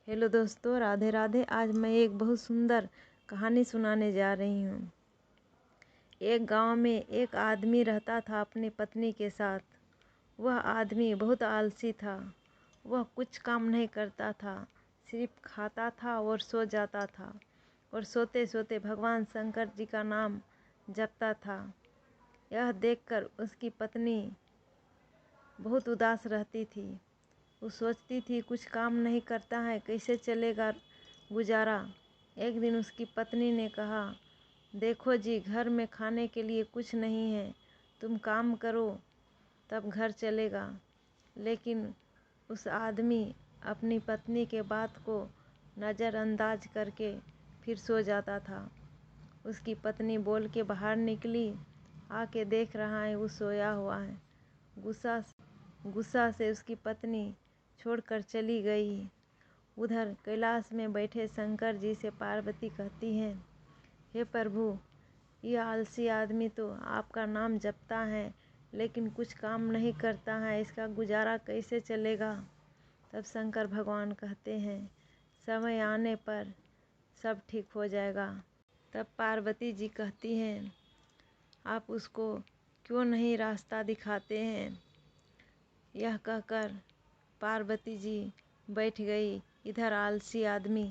Hello दोस्तों, राधे राधे। आज मैं एक बहुत सुंदर कहानी सुनाने जा रही हूँ। एक गांव में एक आदमी रहता था अपनी पत्नी के साथ। वह आदमी बहुत आलसी था। वह कुछ काम नहीं करता था, सिर्फ खाता था और सो जाता था और सोते सोते भगवान शंकर जी का नाम जपता था। यह देखकर उसकी पत्नी बहुत उदास रहती थी। वो सोचती थी कुछ काम नहीं करता है, कैसे चलेगा गुजारा। एक दिन उसकी पत्नी ने कहा, देखो जी, घर में खाने के लिए कुछ नहीं है, तुम काम करो तब घर चलेगा। लेकिन उस आदमी अपनी पत्नी के बात को नज़रअंदाज करके फिर सो जाता था। उसकी पत्नी बोल के बाहर निकली, आके देख रहा है वो सोया हुआ है। गुस्सा से उसकी पत्नी छोड़कर चली गई। उधर कैलाश में बैठे शंकर जी से पार्वती कहती हैं, हे प्रभु, यह आलसी आदमी तो आपका नाम जपता है लेकिन कुछ काम नहीं करता है, इसका गुजारा कैसे चलेगा। तब शंकर भगवान कहते हैं, समय आने पर सब ठीक हो जाएगा। तब पार्वती जी कहती हैं, आप उसको क्यों नहीं रास्ता दिखाते हैं। यह कहकर पार्वती जी बैठ गई। इधर आलसी आदमी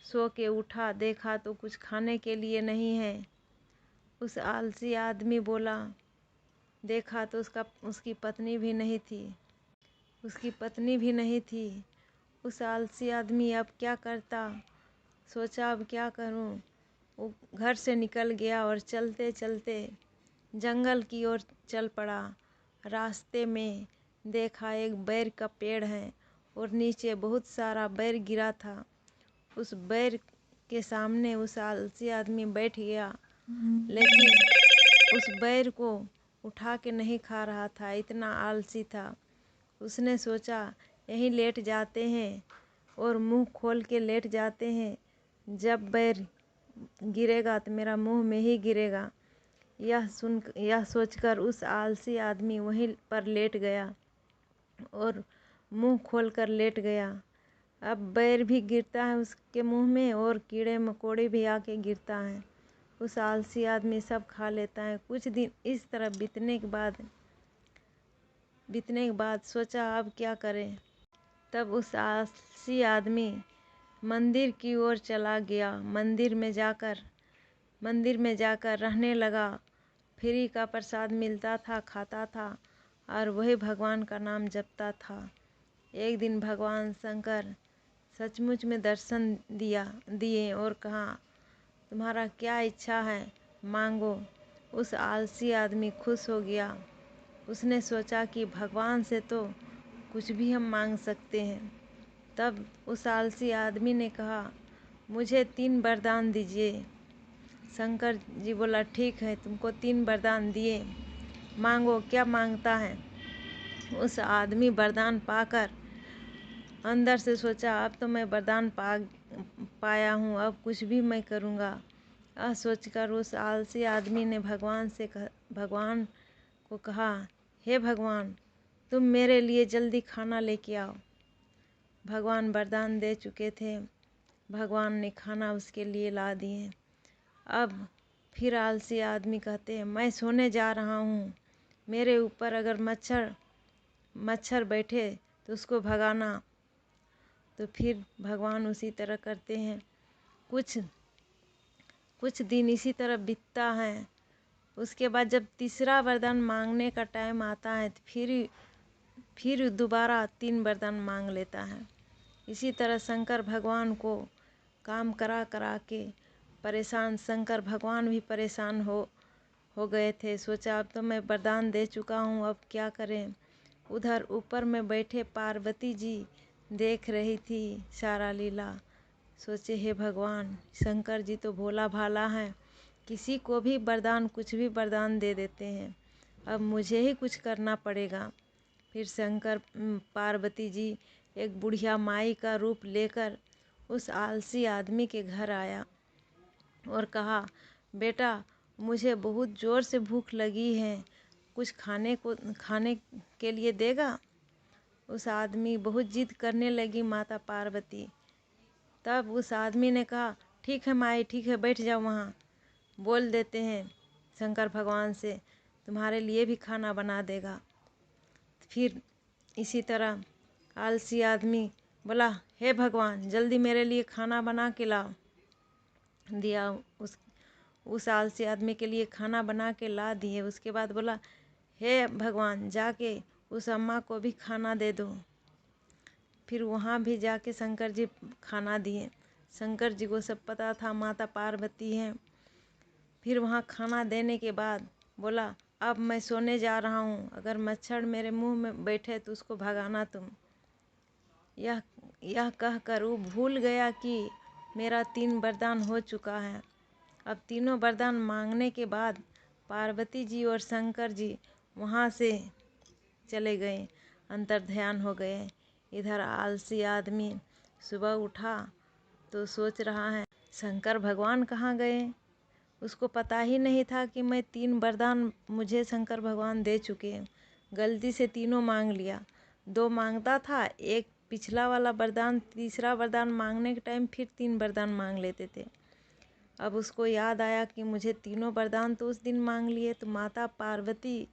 सो के उठा, देखा तो कुछ खाने के लिए नहीं है। उस आलसी आदमी बोला, देखा तो उसकी पत्नी भी नहीं थी। उसकी पत्नी भी नहीं थी। उस आलसी आदमी अब क्या करता। सोचा अब क्या करूं। वो घर से निकल गया और चलते चलते जंगल की ओर चल पड़ा। रास्ते में देखा एक बैर का पेड़ है और नीचे बहुत सारा बैर गिरा था। उस बैर के सामने उस आलसी आदमी बैठ गया, लेकिन उस बैर को उठा के नहीं खा रहा था, इतना आलसी था। उसने सोचा यहीं लेट जाते हैं और मुंह खोल के लेट जाते हैं, जब बैर गिरेगा तो मेरा मुंह में ही गिरेगा। यह सोचकर उस आलसी आदमी वहीं पर लेट गया और मुंह खोलकर लेट गया। अब बैर भी गिरता है उसके मुंह में और कीड़े मकोड़े भी आके गिरता है। उस आलसी आदमी सब खा लेता है। कुछ दिन इस तरह बीतने के बाद सोचा अब क्या करें। तब उस आलसी आदमी मंदिर की ओर चला गया। मंदिर में जाकर रहने लगा। फ्री का प्रसाद मिलता था, खाता था और वही भगवान का नाम जपता था। एक दिन भगवान शंकर सचमुच में दर्शन दिए और कहा, तुम्हारा क्या इच्छा है, मांगो। उस आलसी आदमी खुश हो गया। उसने सोचा कि भगवान से तो कुछ भी हम मांग सकते हैं। तब उस आलसी आदमी ने कहा, मुझे 3 वरदान दीजिए। शंकर जी बोला, ठीक है, तुमको 3 वरदान दिए, मांगो, क्या मांगता है। उस आदमी वरदान पाकर अंदर से सोचा, अब तो मैं वरदान पाया हूँ, अब कुछ भी मैं करूँगा। सोचकर उस आलसी आदमी ने भगवान को कहा, हे भगवान, तुम मेरे लिए जल्दी खाना लेके आओ। भगवान वरदान दे चुके थे। भगवान ने खाना उसके लिए ला दिए। अब फिर आलसी आदमी कहते हैं, मैं सोने जा रहा हूँ, मेरे ऊपर अगर मच्छर बैठे तो उसको भगाना। तो फिर भगवान उसी तरह करते हैं। कुछ दिन इसी तरह बीतता है। उसके बाद जब तीसरा वरदान मांगने का टाइम आता है तो फिर दोबारा 3 वरदान मांग लेता है। इसी तरह शंकर भगवान को काम करा के परेशान शंकर भगवान भी परेशान हो गए थे। सोचा अब तो मैं वरदान दे चुका हूँ, अब क्या करें। उधर ऊपर में बैठे पार्वती जी देख रही थी सारा लीला। सोचे, हे भगवान, शंकर जी तो भोला भाला हैं, किसी को भी वरदान, कुछ भी वरदान दे देते हैं, अब मुझे ही कुछ करना पड़ेगा। फिर पार्वती जी एक बुढ़िया माई का रूप लेकर उस आलसी आदमी के घर आया और कहा, बेटा, मुझे बहुत ज़ोर से भूख लगी है, कुछ खाने के लिए देगा। उस आदमी बहुत जिद करने लगी। माता पार्वती, तब उस आदमी ने कहा, ठीक है माई, ठीक है, बैठ जाओ वहाँ। बोल देते हैं शंकर भगवान से, तुम्हारे लिए भी खाना बना देगा। फिर इसी तरह आलसी आदमी बोला, हे भगवान, जल्दी मेरे लिए खाना बना के लाओ। दिया, उस आलसी आदमी के लिए खाना बना के ला दिए। उसके बाद बोला, हे भगवान, जाके उस अम्मा को भी खाना दे दो। फिर वहाँ भी जाके शंकर जी खाना दिए। शंकर जी को सब पता था माता पार्वती हैं। फिर वहाँ खाना देने के बाद बोला, अब मैं सोने जा रहा हूँ, अगर मच्छर मेरे मुंह में बैठे तो उसको भगाना तुम। यह कहकर वो भूल गया कि मेरा 3 वरदान हो चुका है। अब तीनों वरदान मांगने के बाद पार्वती जी और शंकर जी वहाँ से चले गए, अंतर्ध्यान हो गए। इधर आलसी आदमी सुबह उठा तो सोच रहा है शंकर भगवान कहाँ गए। उसको पता ही नहीं था कि मैं 3 वरदान मुझे शंकर भगवान दे चुके हैं। गलती से तीनों मांग लिया। 2 मांगता था, एक पिछला वाला वरदान, तीसरा वरदान मांगने के टाइम फिर 3 वरदान मांग लेते थे। अब उसको याद आया कि मुझे तीनों वरदान तो उस दिन मांग लिए, तो माता पार्वती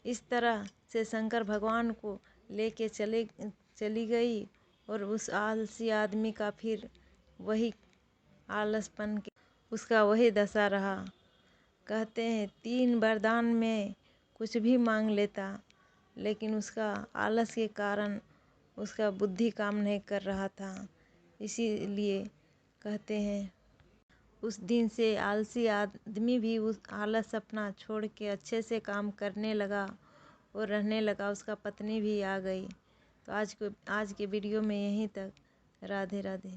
इस तरह से शंकर भगवान को लेके चली गई। और उस आलसी आदमी का फिर वही आलसपन के उसका वही दशा रहा। कहते हैं 3 वरदान में कुछ भी मांग लेता, लेकिन उसका आलस के कारण उसका बुद्धि काम नहीं कर रहा था। इसीलिए कहते हैं उस दिन से आलसी आदमी भी उस आलस अपना छोड़ के अच्छे से काम करने लगा और रहने लगा। उसका पत्नी भी आ गई। तो आज के वीडियो में यहीं तक। राधे राधे।